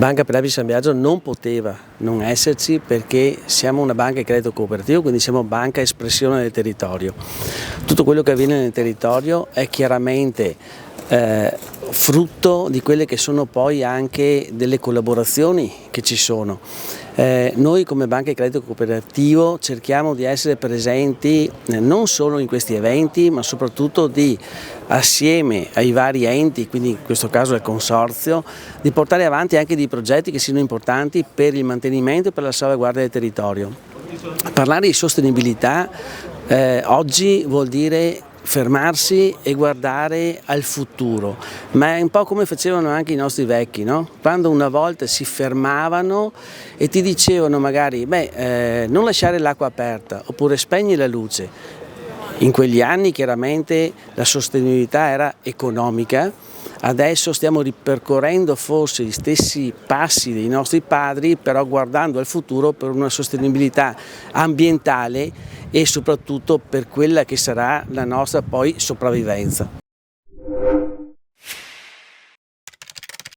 Banca per l'Api San Biagio non poteva non esserci perché siamo una banca di credito cooperativo, quindi siamo banca espressione del territorio. Tutto quello che avviene nel territorio è chiaramente frutto di quelle che sono poi anche delle collaborazioni che ci sono. Noi come banca di credito cooperativo cerchiamo di essere presenti non solo in questi eventi, ma soprattutto di, assieme ai vari enti, quindi in questo caso al consorzio, di portare avanti anche dei progetti che siano importanti per il mantenimento e per la salvaguardia del territorio. Parlare di sostenibilità oggi vuol dire fermarsi e guardare al futuro, ma è un po' come facevano anche i nostri vecchi, no? Quando una volta si fermavano e ti dicevano magari non lasciare l'acqua aperta oppure spegni la luce. In quegli anni chiaramente la sostenibilità era economica, adesso stiamo ripercorrendo forse gli stessi passi dei nostri padri, però guardando al futuro per una sostenibilità ambientale e soprattutto per quella che sarà la nostra poi sopravvivenza.